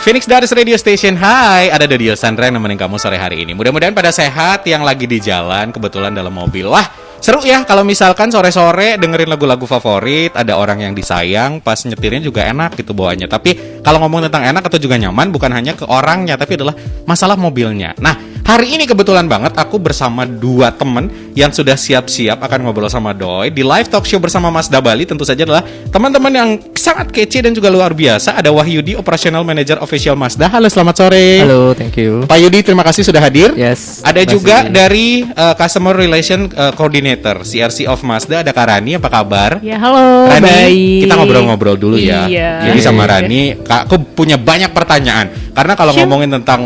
Phoenix Dars Radio Station. Hai, ada Dodio Sandra yang nemenin kamu sore hari ini. Mudah-mudahan pada sehat, yang lagi di jalan, kebetulan dalam mobil. Wah, seru ya kalau misalkan sore-sore dengerin lagu-lagu favorit, ada orang yang disayang, pas nyetirnya juga enak gitu bawaannya. Tapi kalau ngomong tentang enak atau juga nyaman, bukan hanya ke orangnya, tapi adalah masalah mobilnya. Nah, hari ini kebetulan banget aku bersama dua temen yang sudah siap-siap akan ngobrol sama Doi di live talk show bersama Mas Dabali. Tentu saja adalah teman-teman yang sangat kece dan juga luar biasa. Ada Wahyudi, Operational Manager Official Mazda. Halo, selamat sore. Halo, thank you. Pak Yudi, terima kasih sudah hadir. Yes. Ada juga dari Customer Relation Coordinator CRC of Mazda, ada Kak Rani. Apa kabar? Ya, halo. Rani, baik. kita ngobrol-ngobrol dulu ya. Iya. Jadi sama Rani, Kak, aku punya banyak pertanyaan. Karena kalau ngomongin tentang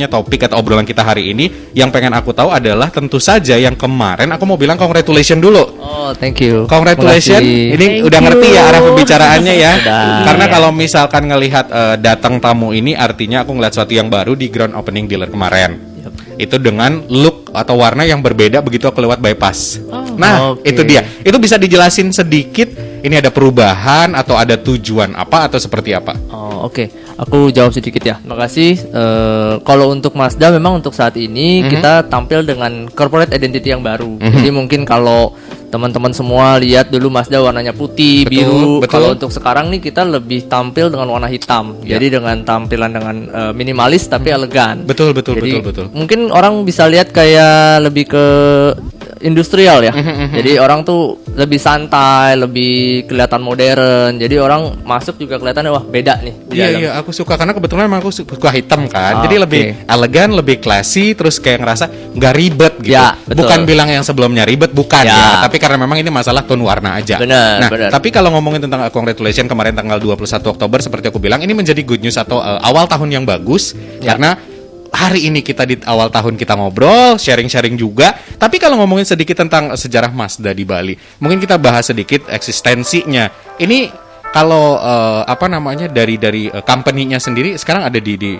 topik atau obrolan kita hari ini, yang pengen aku tahu adalah tentu saja yang kemarin aku mau bilang congratulations dulu. Oh, thank you. Congratulations. Makasih. Ini Thank udah you. ngerti ya arah pembicaraannya ya. Sudah. Karena Iya. kalau misalkan ngelihat datang tamu ini, artinya aku ngeliat sesuatu yang baru di grand opening dealer kemarin. Itu dengan look atau warna yang berbeda begitu aku lewat bypass. Nah, Oke. itu dia. Itu bisa dijelasin sedikit, ini ada perubahan atau ada tujuan apa atau seperti apa? Oh, oke. Aku jawab sedikit ya. Makasih. Kalau untuk Mazda memang untuk saat ini kita tampil dengan corporate identity yang baru. Jadi mungkin kalau teman-teman semua lihat dulu Mazda warnanya putih, Betul, biru. betul. Kalau untuk sekarang nih kita lebih tampil dengan warna hitam. Ya. Jadi dengan tampilan dengan minimalis tapi elegan. Betul. Jadi, betul. Mungkin orang bisa lihat kayak lebih ke industrial ya. Jadi orang tuh lebih santai, lebih kelihatan modern. Jadi orang masuk juga kelihatan wah beda nih di dalam. Iya, aku suka karena kebetulan emang aku suka hitam kan. Ah, Jadi lebih oke. elegan, lebih classy, terus kayak ngerasa nggak ribet gitu. Ya, betul. Bukan bilang yang sebelumnya ribet, bukan ya. Ya. Tapi karena memang ini masalah tone warna aja. Benar, Nah, benar. tapi kalau ngomongin tentang congratulations kemarin tanggal 21 Oktober seperti aku bilang, ini menjadi good news atau awal tahun yang bagus Ya. karena hari ini kita di awal tahun kita ngobrol, sharing-sharing juga. Tapi kalau ngomongin sedikit tentang sejarah Mazda di Bali, mungkin kita bahas sedikit eksistensinya. Ini kalau dari company-nya sendiri sekarang ada di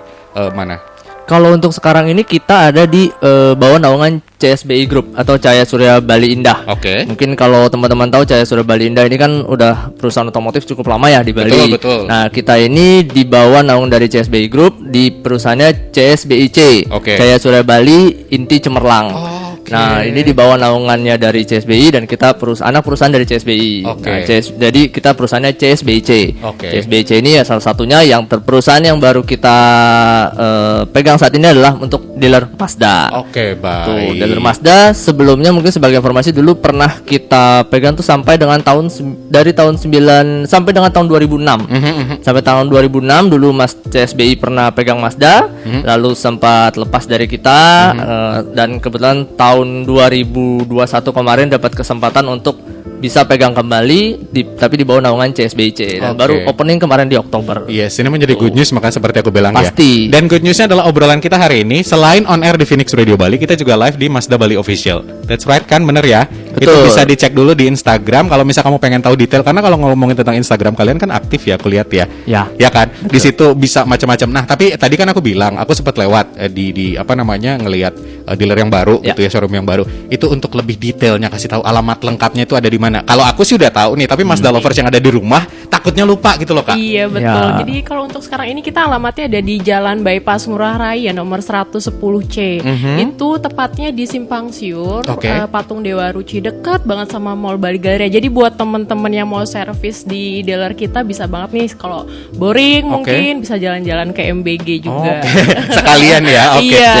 mana? Kalau untuk sekarang ini kita ada di bawah naungan CSBI Group atau Cahaya Surya Bali Indah. Oke. Mungkin kalau teman-teman tahu Cahaya Surya Bali Indah ini kan udah perusahaan otomotif cukup lama ya di Bali. Betul. Nah, kita ini di bawah naungan dari CSBI Group, di perusahaannya CSBIC. Oke. Cahaya Surya Bali Inti Cemerlang. Oke. Nah, ini di bawah naungannya dari CSBI dan kita anak perusahaan dari CSBI. Oke. Nah, jadi kita perusahaannya CSBIC. Oke. CSBIC ini ya salah satunya yang perusahaan yang baru kita pegang saat ini adalah untuk dealer Mazda. Oke, baik. Tuh, dealer Mazda sebelumnya mungkin sebagai informasi dulu pernah kita pegang tuh sampai dengan dari tahun 9 sampai dengan tahun 2006. Sampai tahun 2006 dulu Mas CSBI pernah pegang Mazda, lalu sempat lepas dari kita dan kebetulan tahun 2021 kemarin dapat kesempatan untuk bisa pegang kembali tapi di bawah naungan CSBIC dan Oke. baru opening kemarin di Oktober. Yes, ini menjadi good news maka seperti aku bilang Pasti. ya. Dan good newsnya adalah obrolan kita hari ini selain on air di Phoenix Radio Bali, kita juga live di Mazda Bali Official. That's right kan, bener ya? Itu Betul. bisa dicek dulu di Instagram kalau misal kamu pengen tahu detail, karena kalau ngomongin tentang Instagram kalian kan aktif ya, aku lihat ya. Ya. Ya kan? Di situ bisa macam-macam. Nah, tapi tadi kan aku bilang, aku sempat lewat di ngelihat dealer yang baru Ya. gitu ya, showroom yang baru. Itu untuk lebih detailnya kasih tahu alamat lengkapnya itu ada di mana. Kalau aku sih udah tahu nih, tapi Mazda lovers yang ada di rumah takutnya lupa gitu loh, Kak. Iya, betul. Ya. Jadi kalau untuk sekarang ini kita alamatnya ada di Jalan Bypass Ngurah Rai ya, nomor 110C. Itu tepatnya di Simpang Siur, Oke. Patung Dewa Ruci, dekat banget sama Mall Bali Galleria. Jadi buat temen-temen yang mau servis di dealer kita bisa banget nih, kalau boring mungkin bisa jalan-jalan ke MBG juga. Oke. Sekalian ya. Oke. Iya.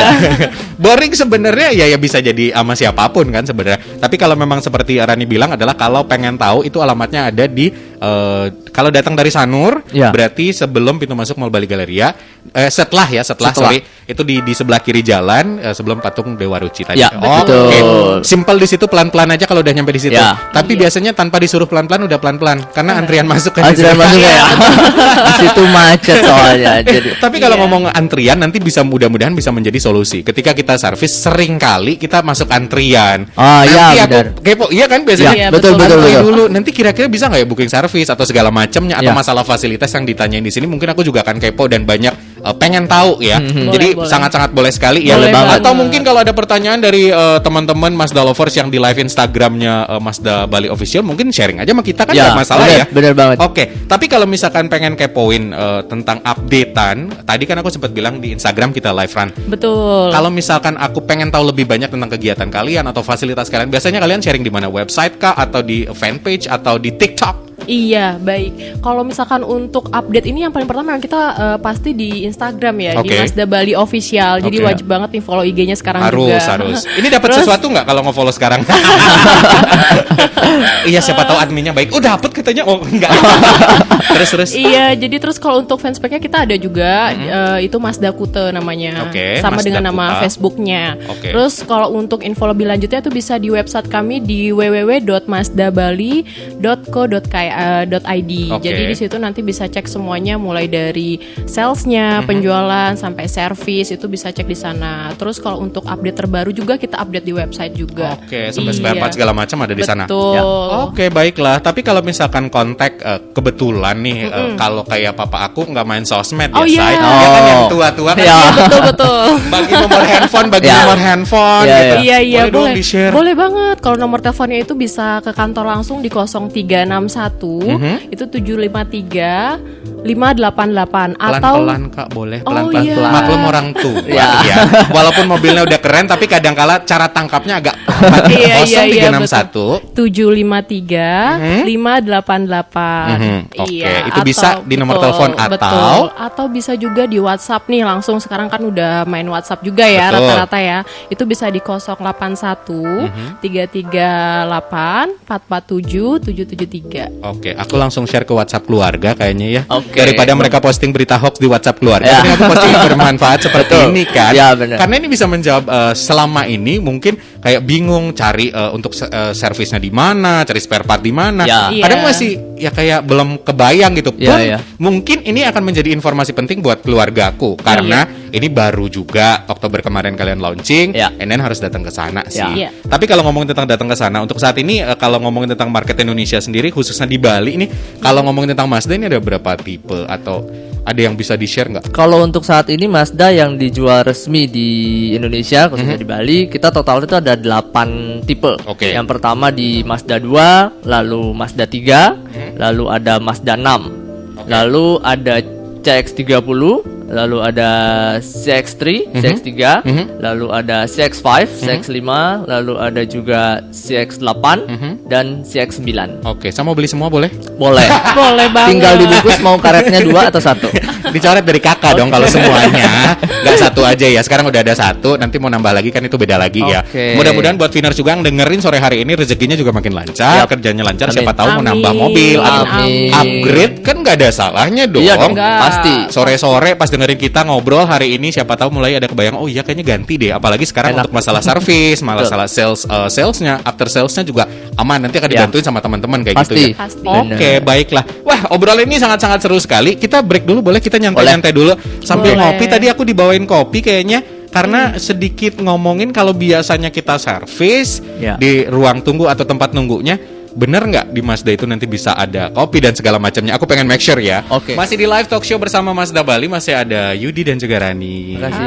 Boring sebenarnya ya bisa jadi sama siapapun kan sebenarnya. Tapi kalau memang seperti Rani bilang adalah kalau pengen tahu itu alamatnya ada di kalau datang dari Sanur, Ya. berarti sebelum pintu masuk Mall Bali Galleria, setelah Setelah. sorry, itu di sebelah kiri jalan sebelum patung Dewa Ruci tadi. Ya, Oke. betul. Simple di situ, pelan-pelan aja kalau udah nyampe di situ. Ya. Tapi biasanya tanpa disuruh pelan-pelan udah pelan-pelan karena antrian masuk kan. di Antrian situ. masuk ya. Di situ macet soalnya. Jadi Tapi kalau ngomong antrian nanti bisa mudah-mudahan bisa menjadi solusi. Ketika kita servis sering kali kita masuk antrian. Ah, nanti iya, aku benar. kepo, iya kan biasanya. Iya, betul. Antri dulu. Nanti kira-kira bisa nggak ya booking service atau segala macamnya atau Iya. masalah fasilitas yang ditanyain di sini? Mungkin aku juga akan kepo dan banyak pengen tahu ya. Jadi Boleh. sangat-sangat boleh sekali ya. Boleh banget. Atau mungkin kalau ada pertanyaan dari teman-teman Mazda lovers yang di live Instagramnya Mazda Bali Official, mungkin sharing aja sama kita kan Ya, nggak masalah bener, ya. bener banget. Oke, tapi kalau misalkan pengen kepoin tentang updatean, tadi kan aku sempat bilang di Instagram kita live run. Betul. Kalau misalkan aku pengen tahu lebih banyak tentang kegiatan kalian atau fasilitas kalian, biasanya kalian sharing di mana? Website kah atau di fanpage atau di TikTok? Iya, baik. Kalau misalkan untuk update ini yang paling pertama yang kita pasti di Instagram ya, di Oke. Mazda Bali Official. Jadi Oke. wajib banget nih follow IG-nya sekarang juga. Harus. Ini dapat Terus- sesuatu nggak kalau nge-follow sekarang? Iya, siapa tahu adminnya baik. Oh, dapat katanya. Oh, enggak. Terus. Iya, jadi terus kalau untuk fanspage-nya kita ada juga itu Mazda Kute namanya. Oke, Sama Mazda dengan nama Kuta. Facebooknya. Oke. Terus kalau untuk info lebih lanjutnya itu bisa di website kami di www.mazdabali.co.id. Oke. Jadi di situ nanti bisa cek semuanya mulai dari salesnya, penjualan sampai servis itu bisa cek di sana. Terus kalau untuk update terbaru juga kita update di website juga. Oke, sampai spare part segala macam ada di sana. Betul. Ya. Oke, baiklah. Tapi kalau misalkan kontak kebetulan nih, kalau kayak papa aku nggak main sosmed Oh, ya, iya. Say. Dia kan yang Oh. tua-tua kan. Ya. Betul betul. Bagi nomor handphone, bagi Ya. nomor handphone Ya, gitu. ya. Iya Boleh dong boleh. di-share. Boleh banget. Kalau nomor teleponnya itu bisa ke kantor langsung di 0361 itu 753 588 atau Pelan-pelan Kak, boleh Oh, pelan-pelan. iya. Maklum orang tua Ya. ya. Walaupun mobilnya udah keren tapi kadangkala cara tangkapnya agak Iya, iya, iya, 0361 753 588. Oke, itu bisa di nomor telepon atau- atau bisa juga di WhatsApp nih langsung sekarang kan udah main WhatsApp juga ya Betul. rata-rata ya. Itu bisa di 081 338 447 773. Oke, aku langsung share ke WhatsApp keluarga kayaknya ya. Oke. Daripada mereka posting berita hoax di WhatsApp keluarga, Ya. tapi aku posting yang bermanfaat seperti Betul. ini kan. Ya, benar. Karena ini bisa menjawab selama ini mungkin kayak bingung cari untuk servisnya di mana, cari spare part di mana. Ya. Kadang Iya. masih ya kayak belum kebayang gitu. Ya, Pun ya. mungkin ini akan menjadi informasi penting buat keluargaku karena ini baru juga Oktober kemarin kalian launching, Ya. and then harus datang ke sana sih. Ya. Tapi kalau ngomongin tentang datang ke sana, untuk saat ini kalau ngomongin tentang market Indonesia sendiri, khususnya di Bali ini, kalau ngomongin tentang Mazda ini ada berapa tipe atau ada yang bisa di-share nggak? Kalau untuk saat ini Mazda yang dijual resmi di Indonesia khususnya di Bali, kita total itu ada 8 tipe. Oke. Yang pertama di Mazda 2, lalu Mazda 3, lalu ada Mazda 6. Lalu ada CX-30, lalu ada CX-3, CX-3, lalu ada CX-5, CX-5, lalu ada juga CX-8 dan CX-9. Oke, saya mau beli semua boleh? Boleh. Boleh banget. Tinggal dibungkus mau karetnya 2 atau 1. Dicoret dari kakak dong kalau semuanya. Nggak satu aja ya. Sekarang udah ada satu, nanti mau nambah lagi kan itu beda lagi ya. Oke. Mudah-mudahan buat Viners juga yang dengerin sore hari ini rezekinya juga makin lancar, Yap. kerjanya lancar, Amin. siapa tahu mau Amin. nambah mobil atau Amin. upgrade kan nggak ada salahnya dong. Iya dong, Enggak. pasti. Sore-sore pas dengerin kita ngobrol hari ini, siapa tahu mulai ada kebayang, oh iya kayaknya ganti deh. Apalagi sekarang Enak. untuk masalah servis, masalah salesnya, after salesnya juga aman. Nanti akan Ya. dibantuin sama teman-teman kayak Pasti. gitu ya. Pasti. Oke, baiklah. Wah, obrolan ini sangat-sangat seru sekali. Kita break dulu, boleh kita nyantai-nyantai dulu sambil Boleh. ngopi. Tadi aku dibawain kopi kayaknya. Karena sedikit ngomongin kalau biasanya kita servis Ya. di ruang tunggu atau tempat nunggunya, bener nggak di Mazda itu nanti bisa ada kopi dan segala macamnya? Aku pengen make sure ya. Oke. Masih di live talk show bersama Mazda Bali, masih ada Yudi dan juga Rani. Terima kasih.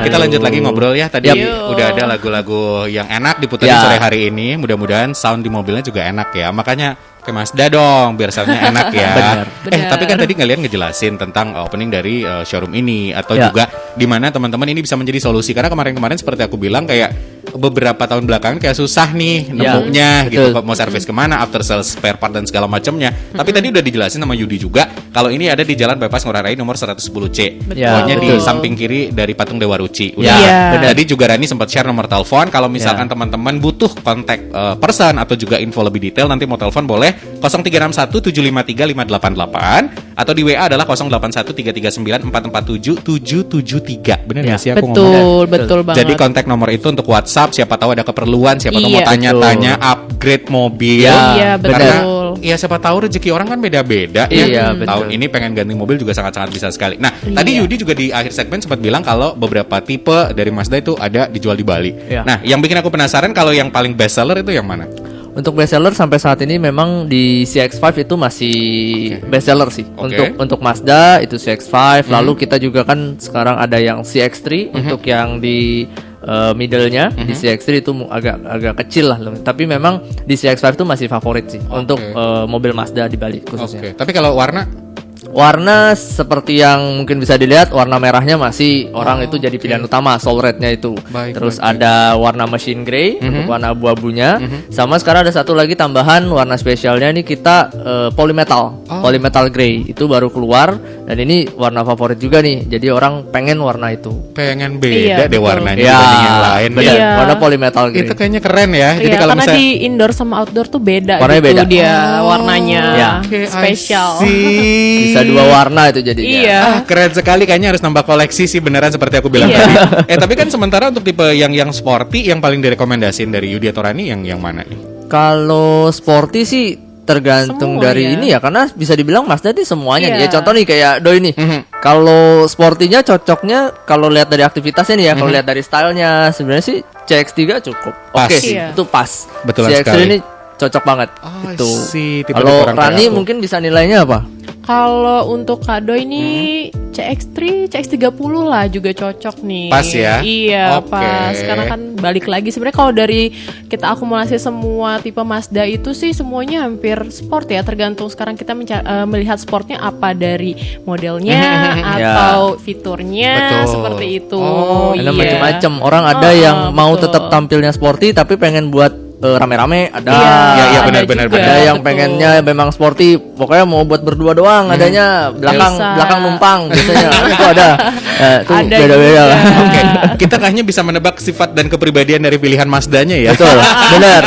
Kita Halo. lanjut lagi ngobrol ya. Tadi Yuk. udah ada lagu-lagu yang enak diputerin Ya. sore hari ini. Mudah-mudahan sound di mobilnya juga enak ya. Makanya ke Mazda dong biar soundnya enak ya. Benar. Benar. Tapi kan tadi kalian ngejelasin tentang opening dari showroom ini atau Ya. juga di mana teman-teman ini bisa menjadi solusi karena kemarin-kemarin seperti aku bilang kayak beberapa tahun belakangan kayak susah nih Ya. nemunya gitu Betul. mau servis kemana, after sales spare part dan segala macamnya. Tapi tadi udah dijelasin sama Yudi juga kalau ini ada di Jalan Bypass Ngurah Rai nomor 110C. Ya, Pokoknya di betul. samping kiri dari patung Dewa Ruci. Ya, Iya. benar. Tadi juga Rani sempat share nomor telepon kalau misalkan Ya. teman-teman butuh kontak person atau juga info lebih detail nanti mau telepon boleh 0361 753 588 atau di WA adalah 081 339 447 773. Benar Ya. nggak sih aku ngomong? Betul banget. Jadi kontak nomor itu untuk WhatsApp, siapa tahu ada keperluan, siapa tahu mau Iya. tanya-tanya upgrade mobil. Iya, Karena betul. ya siapa tahu rezeki orang kan beda-beda ya. Iya, betul. Tahun ini pengen ganti mobil juga sangat-sangat bisa sekali. Nah, tadi Iya. Yudi juga di akhir segmen sempat bilang kalau beberapa tipe dari Mazda itu ada dijual di Bali. Iya. Nah, yang bikin aku penasaran kalau yang paling best seller itu yang mana? Untuk bestseller sampai saat ini memang di CX-5 itu masih bestseller sih. Untuk Mazda itu CX-5, lalu kita juga kan sekarang ada yang CX-3 untuk yang di middle-nya. Di CX-3 itu agak kecil lah, tapi memang di CX-5 itu masih favorit sih untuk mobil Mazda di Bali khususnya. Tapi kalau warna seperti yang mungkin bisa dilihat, warna merahnya masih orang itu jadi pilihan utama, soul red-nya itu. Terus ada warna machine gray untuk warna abu-abunya. Sama sekarang ada satu lagi tambahan warna spesialnya, ini kita polymetal gray itu baru keluar, dan ini warna favorit juga nih. Jadi orang pengen warna itu. Pengen beda deh warnanya dibanding yang lain. Benar. Warna polymetal gray. Itu kayaknya keren ya. Jadi kalau karena di indoor sama outdoor tuh beda warnanya gitu beda. dia warnanya spesial. Bisa dua warna itu jadinya. Iya. Keren sekali, kayaknya harus nambah koleksi sih, beneran seperti aku bilang tadi. Tapi kan sementara untuk tipe yang sporty yang paling direkomendasiin dari Yudi atau Rani yang mana nih? Kalau sporty sih tergantung dari ini ya, karena bisa dibilang Mazda ini semuanya nih. Ya contoh nih kayak Doi nih. Kalau sportinya cocoknya kalau lihat dari aktivitasnya nih ya, kalau lihat dari stylenya sebenarnya sih CX-3 cukup. Oke, itu pas. Betul CX-3 sekali. ini cocok banget. Itu. Kalau Rani mungkin bisa nilainya apa? Kalau untuk Kak Doi ini CX-3, CX-30 lah juga cocok nih. Pas ya? Iya, pas. Karena kan balik lagi sebenarnya kalau dari kita akumulasi semua tipe Mazda itu sih semuanya hampir sport ya. Tergantung sekarang kita melihat sportnya apa, dari modelnya atau fiturnya. Seperti itu. Ada macam-macam. Orang ada yang mau tetap tampilnya sporty tapi pengen buat rame-rame, ada. Iya benar-benar. Ada yang pengennya memang sporty, pokoknya mau buat berdua doang, adanya belakang numpang biasanya. Itu ada. Itu beda-beda. Kita kayaknya bisa menebak sifat dan kepribadian dari pilihan Mazdanya ya. Betul, benar.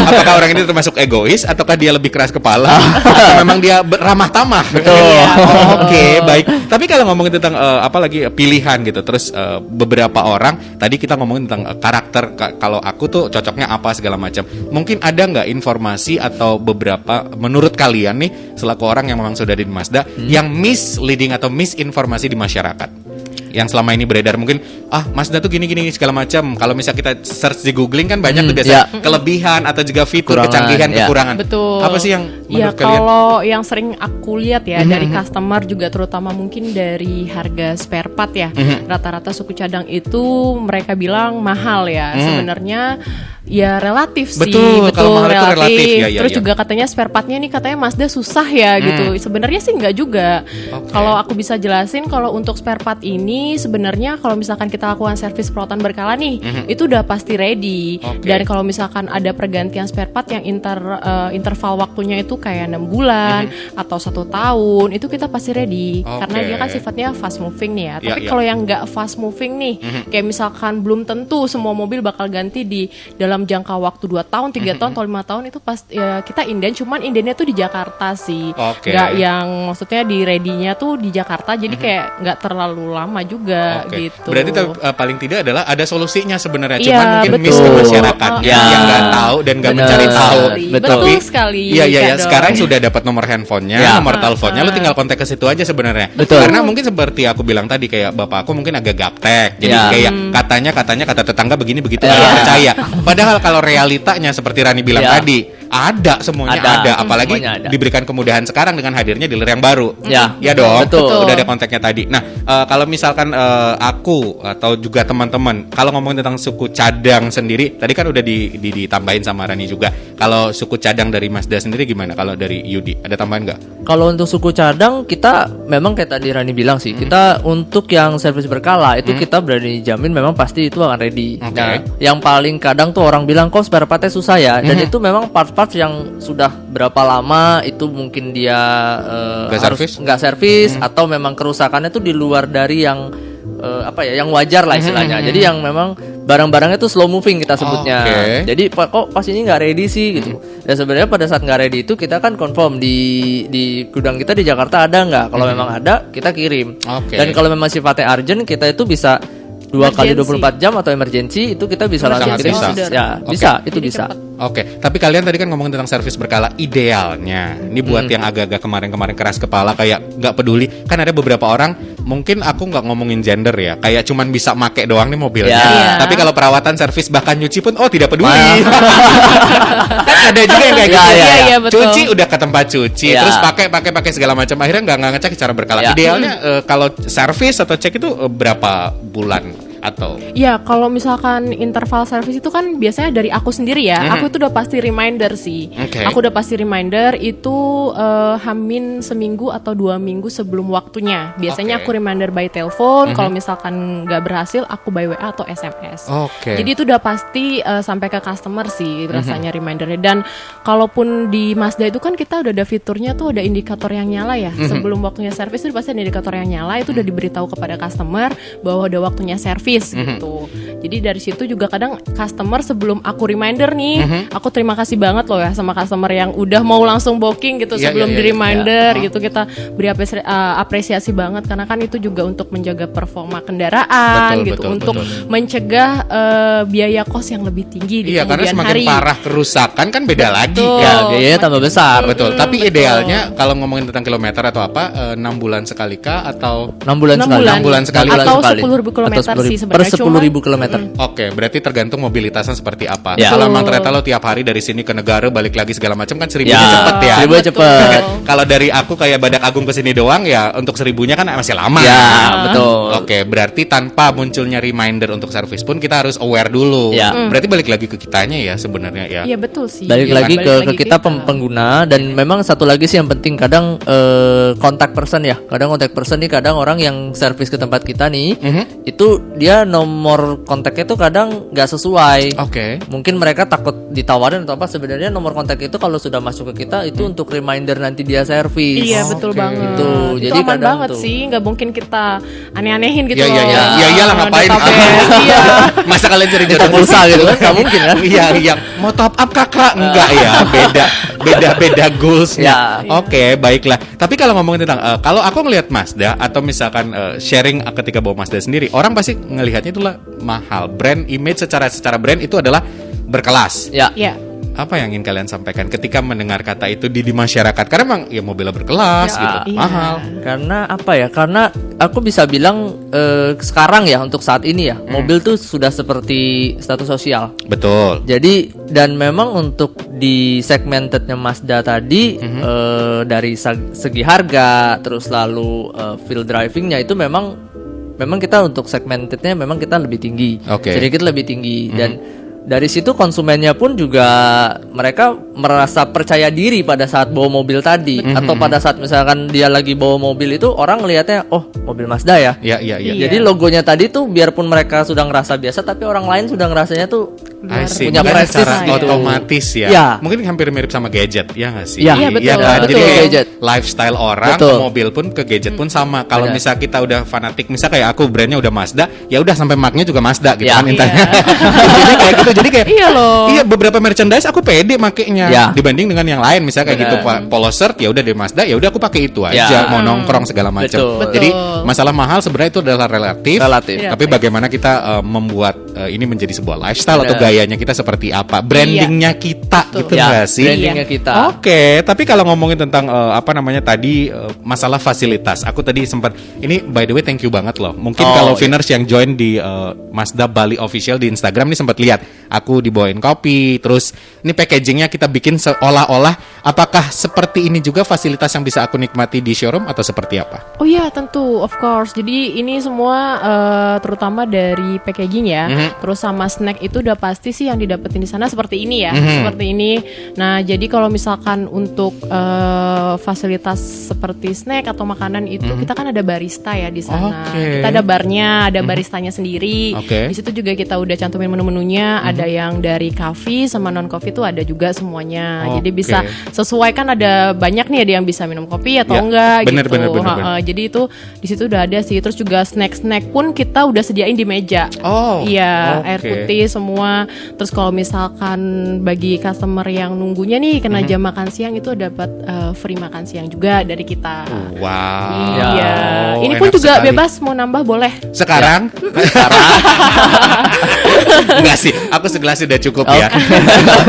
Apakah orang ini termasuk egois ataukah dia lebih keras kepala atau memang dia ramah tamah? Betul. Baik. Tapi kalau ngomongin tentang apalagi pilihan gitu, terus beberapa orang tadi kita ngomongin tentang karakter. Kalau aku tuh cocoknya apa segala macam. Mungkin ada nggak informasi atau beberapa menurut kalian nih selaku orang yang memang sudah di Mazda yang misleading atau misinformasi di masyarakat yang selama ini beredar, mungkin Mazda tuh gini segala macam. Kalau misal kita search di googling kan banyak tuh biasanya kelebihan atau juga fitur kecanggihan, kekurangan. Betul. Apa sih yang menurut kalian? Kalau yang sering aku lihat ya dari customer juga, terutama mungkin dari harga spare part ya. Rata-rata suku cadang itu mereka bilang mahal ya. Sebenarnya ya relatif sih. Betul kalau mahal itu relatif. Terus juga katanya spare partnya nih katanya Mazda susah ya gitu. Sebenarnya sih enggak juga. Kalau aku bisa jelasin, kalau untuk spare part ini sebenarnya kalau misalkan kita lakukan servis perawatan berkala nih, itu udah pasti ready. Dan kalau misalkan ada pergantian spare part yang interval waktunya itu kayak 6 bulan atau 1 tahun, itu kita pasti ready. Karena dia kan sifatnya fast moving nih ya. Tapi kalau yang nggak fast moving nih, kayak misalkan belum tentu semua mobil bakal ganti di dalam jangka waktu 2 tahun, 3 tahun atau 5 tahun, itu pasti ya, kita inden. Cuman indennya tuh di Jakarta sih, nggak yang maksudnya di ready-nya tuh di Jakarta. Jadi kayak nggak terlalu lama juga gitu. Berarti paling tidak adalah ada solusinya sebenarnya. Cuman mungkin miss ke masyarakat yang nggak tahu dan nggak mencari tahu. Betul sekali. Iya. Sekarang sudah dapat nomor handphonenya, nomor teleponnya, lu tinggal kontak ke situ aja sebenarnya. Karena mungkin seperti aku bilang tadi, kayak bapak aku mungkin agak gaptek. Jadi kayak katanya kata tetangga begini begitu, nggak percaya. Padahal kalau realitanya seperti Rani bilang tadi, ada semuanya ada. Apalagi diberikan kemudahan sekarang dengan hadirnya dealer yang baru. Ya dong. Udah ada kontaknya tadi. Nah, kalau misalkan aku atau juga teman-teman, kalau ngomongin tentang suku cadang sendiri, tadi kan udah ditambahin sama Rani juga. Kalau suku cadang dari Mazda sendiri gimana? Kalau dari Yudi, ada tambahan nggak? Kalau untuk suku cadang, kita memang kayak tadi Rani bilang sih, kita untuk yang servis berkala itu kita berani jamin memang pasti itu akan ready. Nah, yang paling kadang tuh orang bilang kok spare partnya susah ya, dan itu memang part-part yang sudah berapa lama itu mungkin dia nggak servis atau memang kerusakannya tuh di luar dari yang yang wajar lah istilahnya. Jadi yang memang barang-barangnya tuh slow moving kita sebutnya. Jadi kok pas ini nggak ready sih gitu. Dan sebenarnya pada saat nggak ready itu kita kan confirm di gudang kita di Jakarta ada nggak. Kalau memang ada kita kirim. Dan kalau memang sifatnya urgent, kita itu bisa 2 kali 24 jam atau emergency itu kita bisa langsung kirim. Bisa. Oke, tapi kalian tadi kan ngomongin tentang servis berkala idealnya. Ini buat yang agak-agak kemarin-kemarin keras kepala kayak nggak peduli. Kan ada beberapa orang, mungkin aku nggak ngomongin gender ya, kayak cuman bisa make doang nih mobilnya. Ya. Tapi kalau perawatan, servis, bahkan nyuci pun tidak peduli. Kan ada juga yang kayak gitu. Iya, betul. Cuci udah ke tempat cuci, Ya. terus pakai segala macam. Akhirnya nggak ngecek secara berkala. Ya. Idealnya kalau servis atau cek itu berapa bulan atau? Ya, kalau misalkan interval service itu kan biasanya dari aku sendiri ya. Aku itu udah pasti reminder sih. Oke. Aku udah pasti reminder itu hamin seminggu atau 2 minggu sebelum waktunya. Biasanya Oke. aku reminder by telepon. Kalau misalkan nggak berhasil, aku by WA atau SMS. Oke. Jadi itu udah pasti sampai ke customer sih rasanya remindernya. Dan kalaupun di Mazda itu kan kita udah ada fiturnya tuh, ada indikator yang nyala ya. Sebelum waktunya servis itu pasti ada indikator yang nyala. Itu udah diberitahu kepada customer bahwa udah waktunya servis gitu. Jadi dari situ juga kadang customer sebelum aku reminder nih, aku terima kasih banget loh ya sama customer yang udah mau langsung booking gitu Iya, sebelum iya, di iya. reminder gitu. Kita beri apresiasi banget karena kan itu juga untuk menjaga performa kendaraan Betul, gitu, betul, untuk betul. mencegah biaya kos yang lebih tinggi di Iya, karena kemudian semakin hari. parah kerusakan kan beda lagi. Betul. Ya, biayanya tambah besar. Betul. Tapi betul. idealnya kalau ngomongin tentang kilometer atau apa, 6 bulan sekali kah atau 6 bulan 6 sekali. bulan. 6 bulan sekali. Atau sekali. 10.000 kilometer Atau 10.000 sih per sebenarnya. 10.000 kilometer. Oke, berarti tergantung mobilitasnya seperti apa. Ya. Kalau Betul. memang ternyata lo tiap hari dari sini ke negara balik lagi segala macam kan 1.000 Ya, cepet ya. 1.000 Betul. cepet. Kalau dari aku kayak Badak Agung ke sini doang ya untuk 1.000-nya kan masih lama. Ya, betul. Oke, berarti tanpa munculnya reminder untuk servis pun kita harus aware dulu. Ya. Berarti balik lagi ke kitanya ya sebenarnya ya. Iya betul sih. Balik Iya, lagi Balik ke kita pengguna. Dan memang satu lagi sih yang penting kadang kontak person ya. Kadang kontak person nih kadang orang yang servis ke tempat kita nih, itu dia nomor kontaknya tuh kadang nggak sesuai. Oke. Mungkin mereka takut ditawarin atau apa. Sebenarnya nomor kontak itu kalau sudah masuk ke kita itu untuk reminder nanti dia servis. Iya betul Oke. banget. Gitu. Itu Jadi aman kadang banget tuh. sih, nggak mungkin kita aneh-anehin gitu Iya, loh. iya, iya. Iya, iyalah ngapain? Database, iya. Masa kalian cari Kita jodoh pulsa gitu kan nggak mungkin kan? Iya, iya. Mau top up kakak? Enggak ya, beda goalsnya. Ya. Oke, baiklah. Tapi kalau ngomongin tentang, kalau aku ngelihat Mazda atau misalkan sharing ketika bawa Mazda sendiri, orang pasti ngelihatnya itulah mahal. Brand image secara brand itu adalah berkelas. Ya. Iya. Apa yang ingin kalian sampaikan ketika mendengar kata itu di masyarakat? Karena memang ya mobilnya berkelas Ya, gitu, iya. mahal. Karena apa ya? Karena aku bisa bilang sekarang ya untuk saat ini ya, mobil tuh sudah seperti status sosial. Betul. Jadi dan memang untuk di segmentednya Mazda tadi dari segi harga terus lalu feel drivingnya itu memang kita untuk segmentednya memang kita lebih tinggi, Oke. sedikit lebih tinggi dan dari situ konsumennya pun juga mereka merasa percaya diri pada saat bawa mobil tadi atau pada saat misalkan dia lagi bawa mobil itu orang ngelihatnya oh mobil Mazda ya. Iya, iya, iya. Iya. Jadi logonya tadi tuh biarpun mereka sudah ngerasa biasa tapi orang lain sudah ngerasanya tuh I see. punya Makanya prestis secara gitu. otomatis ya. Ya. Mungkin hampir mirip sama gadget, ya nggak sih? Ya. Iya, betul. kan? Betul, Jadi kayak gadget. lifestyle orang Betul. ke mobil pun ke gadget pun sama. Kalau Benar. misal kita udah fanatik, misal kayak aku brandnya udah Mazda, ya udah sampai marknya juga Mazda gitu Ya. kan intinya. Jadi kayak gitu. Jadi kayak Iya loh. Iya, beberapa merchandise aku pede makainya Ya. dibanding dengan yang lain. Misalnya kayak gitu Benar. polo shirt ya udah dari Mazda, ya udah aku pakai itu aja, Ya. mau nongkrong segala macam. Betul. Jadi masalah mahal sebenarnya itu adalah relatif. Relatif. Iya. Tapi bagaimana kita membuat ini menjadi sebuah lifestyle atau Benar. gayanya kita seperti apa, brandingnya kita Betul. gitu Ya, nggak sih? brandingnya kita. Oke, tapi kalau ngomongin tentang apa namanya tadi masalah fasilitas, aku tadi sempat ini by the way thank you banget loh. Mungkin Oh, kalau iya. Viners yang join di Mazda Bali Official di Instagram nih sempat lihat aku dibawain kopi, terus ini packagingnya kita bikin seolah-olah apakah seperti ini juga fasilitas yang bisa aku nikmati di showroom atau seperti apa? Oh iya tentu, of course. Jadi ini semua terutama dari packaging ya, terus sama snack itu udah pasti sih yang didapetin di sana seperti ini ya, seperti ini. Nah jadi kalau misalkan untuk fasilitas seperti snack atau makanan itu kita kan ada barista ya di sana. Oke. Kita ada barnya, ada baristanya sendiri. Oke. Di situ juga kita udah cantumin menu-menunya. Ada yang dari coffee sama non coffee itu ada juga semuanya. Jadi Oke. bisa sesuai kan ada banyak nih ada yang bisa minum kopi atau Ya, enggak bener, gitu. bener, bener. Jadi itu di situ udah ada sih. Terus juga snack-snack pun kita udah sediain di meja. Oh, Iya, oke. air putih semua. Terus kalau misalkan bagi customer yang nunggunya nih kena jam makan siang itu dapat free makan siang juga dari kita. Wow. Iya. Ini enak pun juga sekali. bebas mau nambah boleh. Sekarang? Enggak sih, aku segelas sudah cukup ya.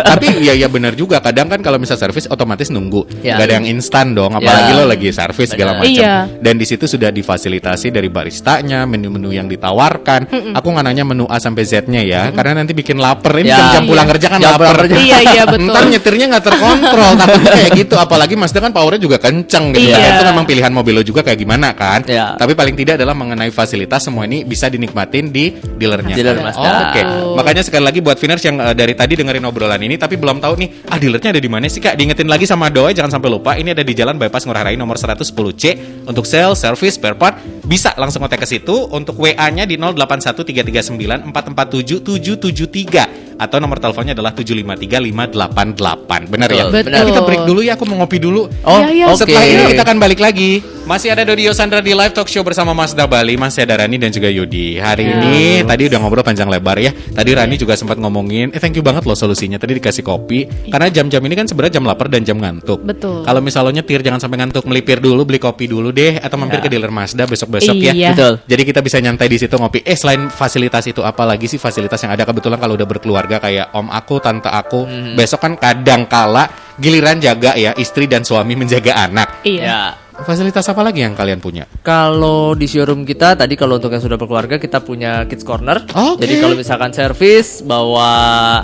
Tapi ya benar juga. Kadang kan kalau misal servis otomatis nunggu. Ya. Nggak ada yang instan dong. Apalagi Ya. lo lagi servis segala macam. Iya. Dan di situ sudah difasilitasi dari baristanya, menu-menu yang ditawarkan. Aku nggak nanya menu A sampai Z-nya ya, karena nanti bikin lapar. Ini Ya. jam pulang Iya. kerja kan Jam lapar. pulang kerja. Iya betul. Ntar nyetirnya nggak terkontrol, takutnya kayak gitu. Apalagi Mazda kan powernya juga kenceng gitu. Iya. Ya, itu memang pilihan mobil lo juga kayak gimana kan. Iya. Tapi paling tidak adalah mengenai fasilitas semua ini bisa dinikmatin di dealernya. Dealer Oh, Mazda. Oke. Makanya sekali lagi buat Viners yang dari tadi dengerin obrolan ini tapi belum tahu nih, dealernya ada di mana sih Kak? Diingetin lagi sama Doa, jangan sampai lupa. Ini ada di Jalan Bypass Ngurah Rai nomor 110C untuk sales, service, spare part. Bisa langsung kontak ke situ. Untuk WA-nya di 081339444773 atau nomor teleponnya adalah 7535588. Benar ya? Betul. Betul. Kita break dulu ya, aku mau ngopi dulu. Oh, Iya, oke. Setelah ini kita akan balik lagi. Masih ada Dodi Yosandra di Live Talk Show bersama Mazda Bali. Masih ada Rani dan juga Yudi. Hari ini tadi udah ngobrol panjang lebar ya. Tadi Rani juga sempat ngomongin, thank you banget loh solusinya. Tadi dikasih kopi. Karena jam-jam ini kan sebenarnya jam lapar dan jam ngantuk. Betul. Kalau misalnya nyetir jangan sampai ngantuk, melipir dulu, beli kopi dulu deh, atau mampir ke dealer Mazda besok-besok ya. Iya. Betul. Jadi kita bisa nyantai di situ ngopi. Selain fasilitas itu apa lagi sih fasilitas yang ada? Kebetulan kalau udah berkeluarga kayak om aku, tante aku, besok kan kadang kala giliran jaga ya istri dan suami menjaga anak. Iya. Ya. Fasilitas apa lagi yang kalian punya? Kalau di showroom kita tadi kalau untuk yang sudah berkeluarga kita punya kids corner. Oke. Jadi kalau misalkan servis bawa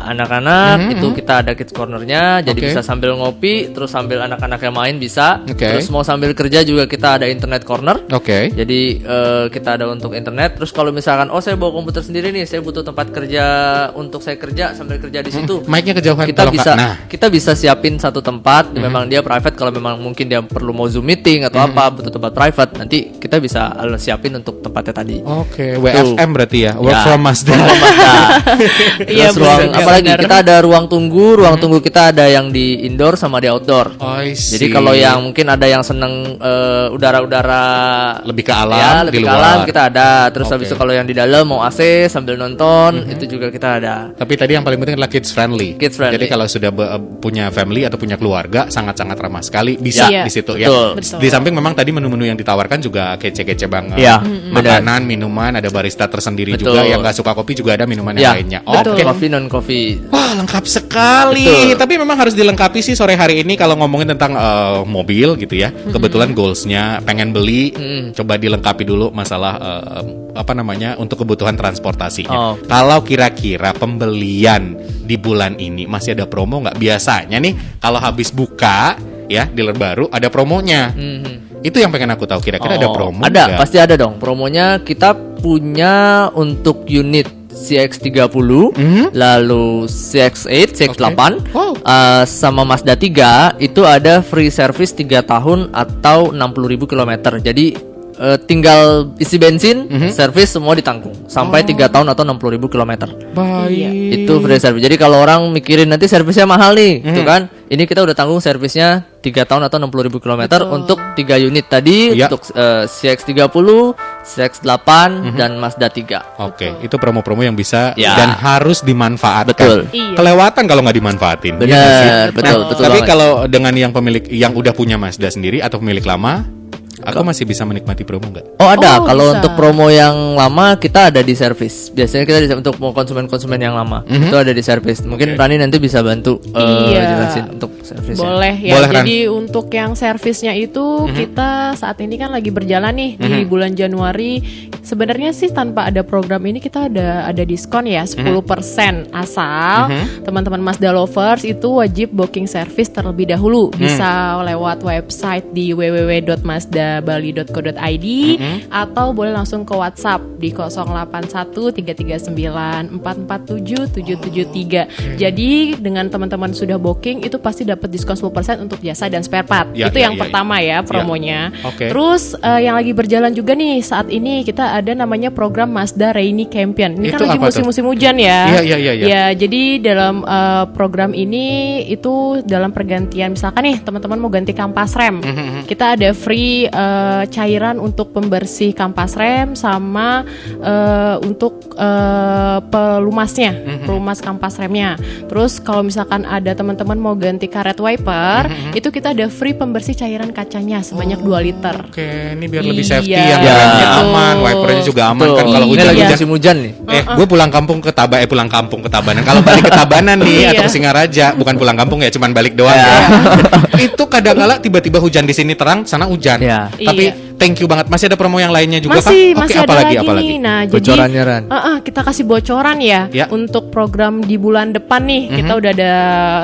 anak-anak itu kita ada kids cornernya. Jadi Oke. bisa sambil ngopi, terus sambil anak-anaknya main bisa. Oke. Terus mau sambil kerja juga kita ada internet corner. Oke. Jadi kita ada untuk internet. Terus kalau misalkan saya bawa komputer sendiri nih, saya butuh tempat kerja untuk saya kerja sambil kerja di situ. Mic-nya kejauhan Kita kalau bisa nggak. Nah, kita bisa siapin satu tempat. Memang dia private kalau memang mungkin dia perlu mau Zoom meeting atau apa butuh tempat private, nanti kita bisa siapin untuk tempatnya tadi. oke, WFM berarti ya, work Ya. from Mazda. Iya, Terus ruang bener, apalagi bener. kita ada ruang tunggu kita ada yang di indoor sama di outdoor. I see. Jadi kalau yang mungkin ada yang seneng udara-udara lebih ke alam, ya, di lebih ke luar. alam kita ada. Terus Oke. habis itu kalau yang di dalam mau AC sambil nonton itu juga kita ada. Tapi tadi yang paling penting adalah kids friendly. Kids friendly. Jadi kalau sudah punya family atau punya keluarga sangat-sangat ramah sekali bisa Iya. di situ ya. Betul. Betul. Di samping memang tadi menu-menu yang ditawarkan juga kece-kece banget. Iya, Makanan, minuman, ada barista tersendiri Betul. juga. Yang nggak suka kopi juga ada minuman yang Ya, lainnya. betul. Oke. Coffee non coffee. Wah, lengkap sekali. Betul. Tapi memang harus dilengkapi sih sore hari ini kalau ngomongin tentang mobil gitu ya. Kebetulan goalsnya pengen beli, coba dilengkapi dulu masalah apa namanya untuk kebutuhan transportasinya. Oh. Kalau kira-kira pembelian di bulan ini masih ada promo nggak? Biasanya nih kalau habis buka ya dealer baru ada promonya. Itu yang pengen aku tahu. Kira-kira ada promo Ada, nggak? pasti ada dong. Promonya kita punya untuk unit CX-30, lalu CX-8, CX-8, Wow. sama Mazda 3 itu ada free service 3 tahun atau 60.000 km. Jadi tinggal isi bensin, servis semua ditanggung sampai 3 tahun atau 60.000 km. Baik. Itu free service. Jadi kalau orang mikirin nanti servisnya mahal nih, gitu kan? Ini kita udah tanggung servisnya 3 tahun atau 60.000 km untuk 3 unit tadi Ya. untuk CX-30, CX-8 dan Mazda 3. Oke, itu promo-promo yang bisa Ya. dan harus dimanfaatkan. Betul. Iya. Kelewatan kalau nggak dimanfaatin. Benar, Iya nggak sih? betul, Nah, betul Tapi banget. kalau dengan yang pemilik yang udah punya Mazda sendiri atau pemilik lama, aku masih bisa menikmati promo nggak? Oh ada, Oh, kalau bisa. untuk promo yang lama kita ada di servis. Biasanya kita untuk konsumen-konsumen yang lama itu ada di servis. Mungkin Rani nanti bisa bantu Iya. jelasin untuk servisnya. Boleh ya. Boleh, Ran. Jadi untuk yang servisnya itu kita saat ini kan lagi berjalan nih di bulan Januari. Sebenarnya sih tanpa ada program ini kita ada diskon ya 10% asal teman-teman Mazda lovers itu wajib booking service terlebih dahulu. Bisa lewat website di www.mazdabali.co.id atau boleh langsung ke WhatsApp di 081339447773. Jadi dengan teman-teman sudah booking itu pasti dapat diskon 10% untuk jasa dan spare part. Ya, Itu ya, yang ya, pertama ya promonya. Oke. Terus yang lagi berjalan juga nih saat ini kita kita ada namanya program Mazda Rainy Campaign. Ini Itu kan lagi apa tuh? musim-musim hujan ya. Iya. Ya, jadi dalam program ini itu dalam pergantian, misalkan nih teman-teman mau ganti kampas rem, kita ada free cairan untuk pembersih kampas rem sama untuk pelumasnya, pelumas kampas remnya. Terus kalau misalkan ada teman-teman mau ganti karet wiper, itu kita ada free pembersih cairan kacanya sebanyak 2 liter. Oke, ini biar lebih safety Iya. yang remnya Betul. aman, wipernya juga aman Betul. kan kalau Ini lagi hujan-hujan. musim hujan nih. Gue pulang kampung ke Tabanan. Kalau balik ke Tabanan nih Iya. atau ke Singaraja, bukan pulang kampung ya, cuman balik doang Iya. ya. Itu kadang-kala tiba-tiba hujan di sini terang, sana hujan. Iya. Tapi Iya. thank you banget. Masih ada promo yang lainnya juga Masih kah? Oke, ada apalagi lagi apalagi? nih. Nah, Bocorannya, Ran. kita kasih bocoran ya, Ya. untuk program di bulan depan nih. Kita udah ada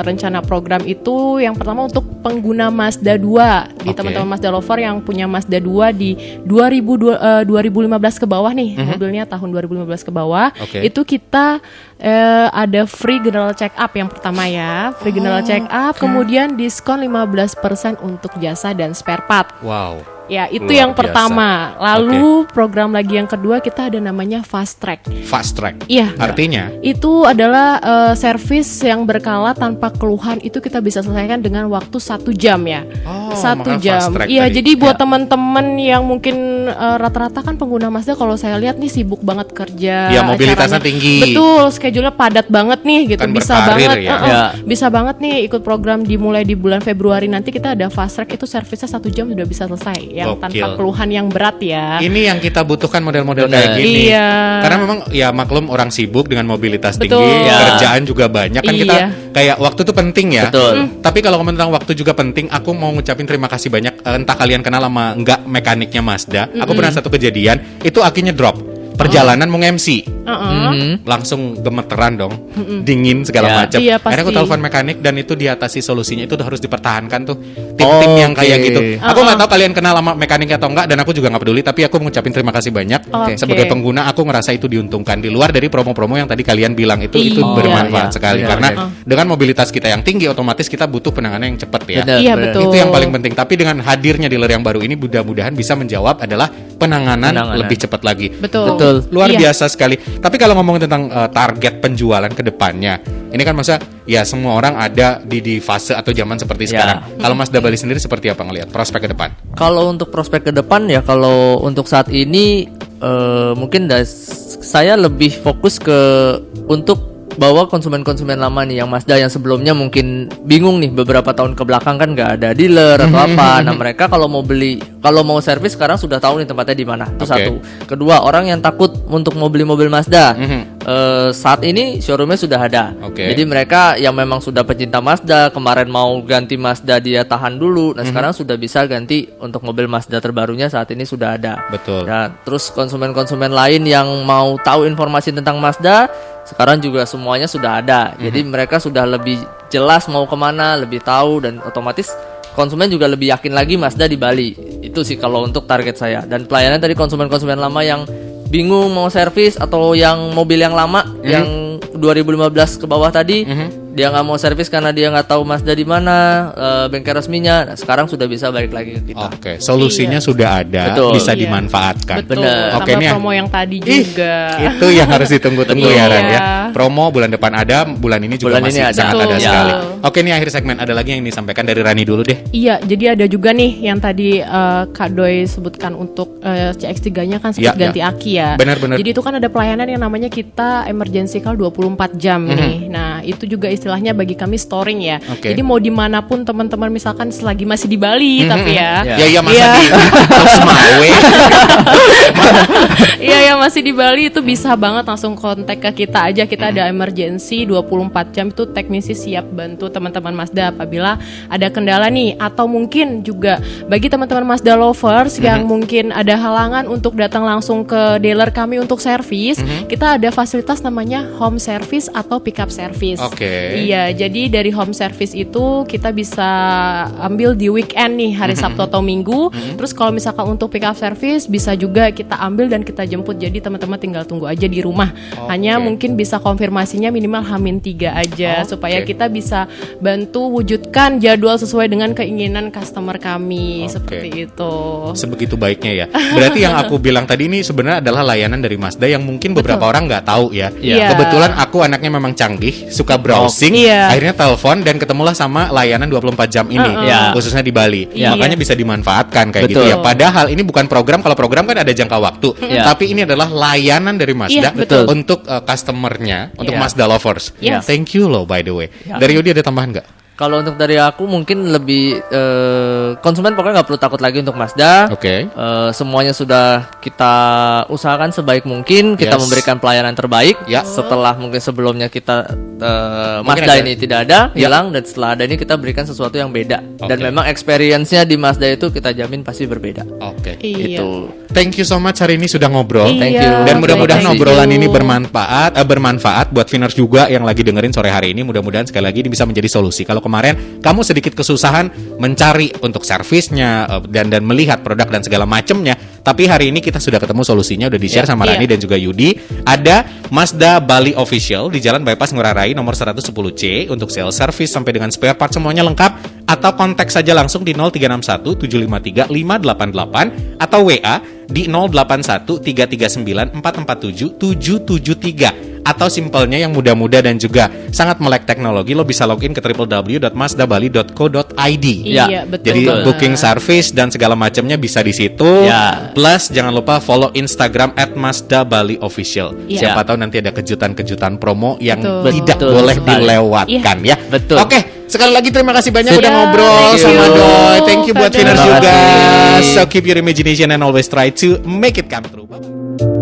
rencana program itu. Yang pertama untuk pengguna Mazda 2 di Oke. teman-teman Mazda lover yang punya Mazda 2 di 2015 ke bawah nih, mobilnya tahun 2015 ke bawah. Oke. Itu kita ada free general check up yang pertama ya, free general check up, kemudian diskon 15% untuk jasa dan spare part. Wow. Ya, itu Luar yang biasa. pertama. Lalu program lagi yang kedua kita ada namanya fast track. Fast track. Iya. Artinya Itu adalah servis yang berkala tanpa keluhan, itu kita bisa selesaikan dengan waktu 1 jam ya. Oh, 1 makanya jam. fast track Iya, tadi. jadi buat teman-teman yang mungkin rata-rata kan pengguna Mazda, kalau saya lihat nih sibuk banget kerja. Iya, mobilitasnya acaranya. tinggi. Betul, schedule-nya padat banget nih gitu. Kan Bisa berkarir banget. ya. Ya. Bisa banget nih ikut program dimulai di bulan Februari nanti. Kita ada fast track, itu servisnya 1 jam sudah bisa selesai. Yang Gokil. tanpa keluhan yang berat ya. ini yang kita butuhkan model-model Benar. kayak gini. Iya. Karena memang ya maklum orang sibuk dengan mobilitas Betul. tinggi, Ya. kerjaan juga banyak kan kita Iya. kayak waktu itu penting ya. Betul. Tapi kalau ngomong tentang waktu juga penting, aku mau ngucapin terima kasih banyak. Entah kalian kenal sama enggak mekaniknya Mazda. Aku pernah satu kejadian, itu akinya drop. Perjalanan mau MC. Langsung gemeteran dong, dingin segala Ya. macam. Iya, Akhirnya aku pasti. telepon mekanik dan itu diatasi, solusinya itu harus dipertahankan tuh tim-tim yang kayak Oke. gitu. Aku nggak tahu kalian kenal sama mekanik atau enggak, dan aku juga nggak peduli. Tapi aku mengucapin terima kasih banyak. Oke. Sebagai pengguna, aku ngerasa itu diuntungkan di luar dari promo-promo yang tadi kalian bilang itu Iya. bermanfaat Iya. sekali. Iya, Karena iya. dengan mobilitas kita yang tinggi, otomatis kita butuh penanganan yang cepat ya. Benar, Iya, benar. betul. Itu yang paling penting. Tapi dengan hadirnya dealer yang baru ini, mudah-mudahan bisa menjawab adalah penanganan lebih cepat lagi. Betul. Betul. Luar Iya. biasa sekali. Tapi kalau ngomongin tentang target penjualan ke depannya, ini kan masa ya semua orang ada di fase atau zaman seperti Ya. sekarang. Kalau Mas Dabali sendiri seperti apa ngelihat prospek ke depan? Kalau untuk prospek ke depan ya, kalau untuk saat ini mungkin saya lebih fokus ke untuk bawa konsumen-konsumen lama nih yang Mazda yang sebelumnya mungkin bingung nih beberapa tahun ke belakang kan nggak ada dealer atau apa. Nah, mereka kalau mau beli, kalau mau servis sekarang sudah tahu nih tempatnya di mana. Itu Oke. satu. Kedua, orang yang takut untuk mau beli mobil Mazda. Saat ini showroomnya sudah ada. Oke. Jadi mereka yang memang sudah pecinta Mazda, kemarin mau ganti Mazda dia tahan dulu. Nah, sekarang sudah bisa ganti untuk mobil Mazda terbarunya, saat ini sudah ada. Betul. Nah, terus konsumen-konsumen lain yang mau tahu informasi tentang Mazda, sekarang juga semuanya sudah ada. Jadi mereka sudah lebih jelas mau kemana, lebih tahu, dan otomatis konsumen juga lebih yakin lagi Mazda di Bali. Itu sih kalau untuk target saya. Dan pelayanan tadi konsumen-konsumen lama yang bingung mau servis atau yang mobil yang lama yang 2015 ke bawah tadi, dia nggak mau servis karena dia nggak tahu Mazda di mana, bengkel resminya. Nah, sekarang sudah bisa balik lagi ke kita. Oke, solusinya sudah ada, Betul. bisa Iya. dimanfaatkan. Betul. Benar. Oke, Tambah nih. promo yang tadi Ih, juga. itu yang harus ditunggu-tunggu ya, Iya. Ran ya. Promo bulan depan ada, bulan ini juga Bulan masih ini ada. sangat ada Betul. sekali. Ya. Oke, nih akhir segmen ada lagi yang disampaikan dari Rani dulu deh. Iya, jadi ada juga nih yang tadi Kak Doi sebutkan untuk CX-3-nya kan Iya, sempat ganti aki ya. Benar-benar. Jadi itu kan ada pelayanan yang namanya kita emergency call 24 jam nih. Nah, itu juga istilahnya bagi kami storing ya. Oke. Jadi mau dimanapun teman-teman, misalkan selagi masih di Bali tapi ya. Ya. Ya masa Iya. di Terus Mawe. Iya ya, masih di Bali itu bisa banget langsung kontak ke kita aja. Kita ada emergency 24 jam, itu teknisi siap bantu teman-teman Mazda apabila ada kendala nih. Atau mungkin juga bagi teman-teman Mazda lovers yang mungkin ada halangan untuk datang langsung ke dealer kami untuk servis, kita ada fasilitas namanya home service atau pick up service. Oke. Iya, jadi dari home service itu kita bisa ambil di weekend nih, hari Sabtu atau Minggu. Terus kalau misalkan untuk pick up service bisa juga kita ambil dan kita jemput. Jadi teman-teman tinggal tunggu aja di rumah. Hanya mungkin bisa konfirmasinya minimal H-3 aja supaya kita bisa bantu wujudkan jadwal sesuai dengan keinginan customer kami seperti itu. Sebegitu baiknya ya. Berarti yang aku bilang tadi ini sebenarnya adalah layanan dari Mazda yang mungkin beberapa orang nggak tahu ya. Iya. Kebetulan aku anaknya memang canggih, suka browsing, Iya. akhirnya telepon dan ketemulah sama layanan 24 jam ini, Iya. khususnya di Bali. Iya. Makanya bisa dimanfaatkan kayak Betul. gitu ya. Padahal ini bukan program, kalau program kan ada jangka waktu, Iya. tapi ini adalah layanan dari Mazda Iya, betul. untuk customernya, untuk Iya. Mazda lovers. Yes. Thank you loh by the way. Dari Yudi ada tambahan nggak? Kalau untuk dari aku mungkin lebih konsumen pokoknya nggak perlu takut lagi untuk Mazda. Oke. Semuanya sudah kita usahakan sebaik mungkin, kita Yes. memberikan pelayanan terbaik. Ya. Setelah mungkin sebelumnya kita Mungkin Mazda ada- ini tidak ada, Ya. hilang, dan setelah ada ini kita berikan sesuatu yang beda. Dan Oke. memang experience-nya di Mazda itu kita jamin pasti berbeda. Oke. Iya. Itu. Thank you so much hari ini sudah ngobrol. Thank Iya, you. Dan mudah-mudahan Thank you. obrolan ini bermanfaat buat Viners juga yang lagi dengerin sore hari ini. Mudah-mudahan sekali lagi ini bisa menjadi solusi. Kalau kemarin kamu sedikit kesusahan mencari untuk servisnya dan melihat produk dan segala macamnya, tapi hari ini kita sudah ketemu solusinya, udah di-share sama Rani Iya. dan juga Yudi. Ada Mazda Bali Official di Jalan Bypass Ngurah Rai nomor 110C untuk sales service sampai dengan spare part semuanya lengkap, atau kontak saja langsung di 0361 753 588 atau WA di 081 339 447 773. Atau simpelnya yang mudah-mudah dan juga sangat melek teknologi, lo bisa login ke www.mazdabali.co.id. Iya, betul. Jadi banget. booking service dan segala macamnya bisa di situ. Ya. Plus jangan lupa follow Instagram @mazdabaliofficial. Iya. Siapa tahu nanti ada kejutan-kejutan promo yang Betul. tidak Betul boleh sekali. dilewatkan ya. Betul. Oke, sekali lagi terima kasih banyak Siap. udah ngobrol Thank sama you. Doi. Thank you buat Dadah. Viners Terima juga. kasih. So keep your imagination and always try to make it come true. Bye-bye.